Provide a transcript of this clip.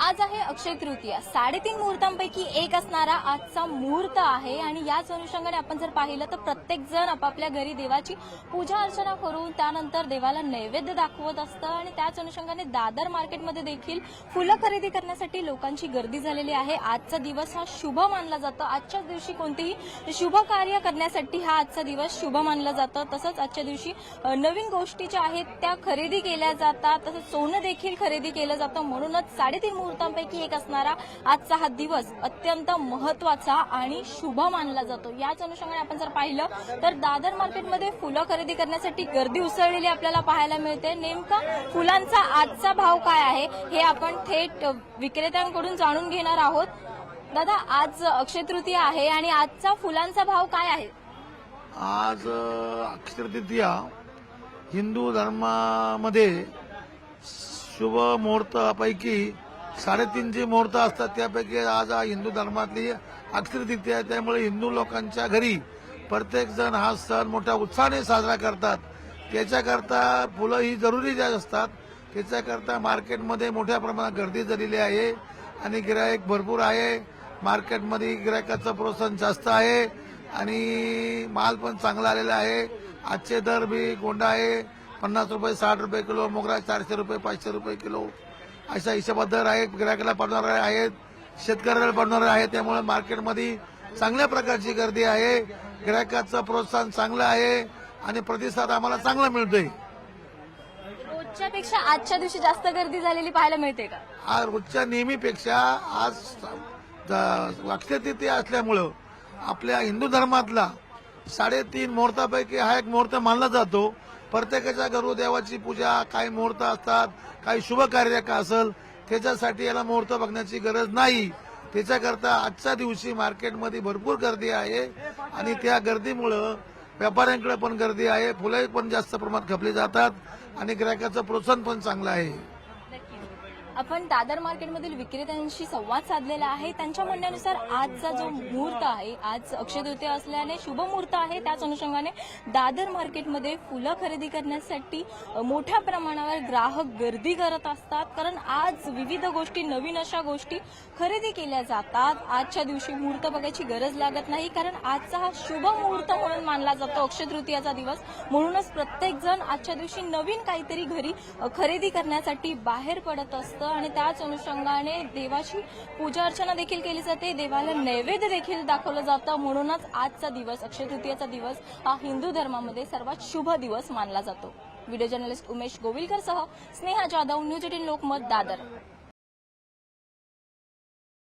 आज आहे अक्षय तृतीया. 3.5 मुहूर्तांपैकी एक असणारा आजचा मुहूर्त आहे आणि याच अनुषंगाने आपण जर पाहिलं तर प्रत्येक जण आपापल्या घरी देवाची पूजा अर्चना करून त्यानंतर देवाला नैवेद्य दाखवत असतं आणि त्याच अनुषंगाने दादर मार्केटमध्ये देखील फुलं खरेदी करण्यासाठी लोकांची गर्दी झालेली आहे. आजचा दिवस हा शुभ मानला जातो. आजच्याच दिवशी कोणतेही शुभ कार्य करण्यासाठी हा आजचा दिवस शुभ मानला जातो. तसंच आजच्या दिवशी नवीन गोष्टी ज्या आहेत त्या खरेदी केल्या जातात. तसंच सोनं देखील खरेदी केलं जातं. म्हणूनच 3.5 मुहूर्तांपैकी एक असणारा आजचा हा दिवस अत्यंत महत्वाचा आणि शुभ मानला जातो. याच अनुषंगाने आपण जर पाहिलं तर दादर मार्केटमध्ये फुलं खरेदी करण्यासाठी गर्दी उसळलेली आपल्याला पाहायला मिळते. नेमका फुलांचा आजचा भाव काय आहे हे आपण थेट विक्रेत्यांकडून जाणून घेणार आहोत. दादा, आज अक्षय तृतीया आहे आणि आजचा फुलांचा भाव काय आहे? आज अक्षय तृतीया हिंदू धर्मामध्ये शुभ मुहूर्तापैकी 3.5 जे मुहूर्त असतात त्यापैकी आज हिंदू धर्मातली अक्षय तृतीया आहे. त्यामुळे हिंदू लोकांच्या घरी प्रत्येक जण हा सण मोठ्या उत्साहाने साजरा करतात. त्याच्याकरता फुलं ही जरुरी असतात. त्याच्याकरता मार्केटमध्ये मोठ्या प्रमाणात गर्दी झालेली आहे आणि गिराईक भरपूर आहे. मार्केटमध्ये गिरायकाचं प्रोत्साहन जास्त आहे आणि माल पण चांगला आलेला आहे. आजचे दर बी गोंडा आहे. 50 रुपये 60 रुपये किलो, मोगरा 400 रुपये 500 रुपये किलो अशा हिशोबात दर आहेत. गिरायकाला पडणारे आहेत, शेतकऱ्याला पडणारे आहेत. त्यामुळे मार्केटमध्ये चांगल्या प्रकारची गर्दी आहे. गिरायकाचं प्रोत्साहन चांगलं आहे आणि प्रतिसाद आम्हाला चांगला मिळतोय. रोजच्यापेक्षा आजच्या दिवशी जास्त गर्दी झालेली पाहायला मिळते का? आज रोजच्या नेहमीपेक्षा आज अक्षय तृतीया असल्यामुळं आपल्या हिंदू धर्मातला 3.5 मुहूर्तापैकी हा एक मुहूर्त मानला जातो. प्रत्येकाच्या घरू देवाची पूजा, काही मुहूर्त असतात, काही शुभ कार्य का असेल त्याच्यासाठी याला मुहूर्त बघण्याची गरज नाही. त्याच्याकरता आजच्या दिवशी मार्केटमध्ये भरपूर गर्दी आहे आणि त्या गर्दीमुळं व्यापाऱ्यांकडे पण गर्दी आहे. फुलं पण जास्त प्रमाणात खपली जातात आणि ग्राहकाचं प्रोत्साहन पण चांगलं आहे. आपण दादर मार्केटमधील विक्रेत्यांशी संवाद साधलेला आहे. त्यांच्या म्हणण्यानुसार आजचा जो मुहूर्त आहे, आज अक्षय तृतीया असल्याने शुभ मुहूर्त आहे. त्याच अनुषंगाने दादर मार्केटमध्ये फुलं खरेदी करण्यासाठी मोठ्या प्रमाणावर ग्राहक गर्दी करत असतात. कारण आज विविध गोष्टी, नवीन अशा गोष्टी खरेदी केल्या जातात. आजच्या दिवशी मुहूर्त बघायची गरज लागत नाही, कारण आजचा हा शुभ मुहूर्त म्हणून मानला जातो, अक्षय तृतीयाचा दिवस. म्हणूनच प्रत्येक जण आजच्या दिवशी नवीन काहीतरी घरी खरेदी करण्यासाठी बाहेर पडत असतं आणि त्याच अनुषंगाने देवाची पूजा अर्चना देखील केली जाते. देवाला नैवेद्य देखील दाखवलं जातं. म्हणूनच आजचा दिवस, अक्षय तृतीयाचा दिवस, हा हिंदू धर्मामध्ये सर्वात शुभ दिवस मानला जातो. व्हिडिओ जर्नलिस्ट उमेश गोविलकर सह स्नेहा जाधव, न्यूज 18 लोकमत, दादर.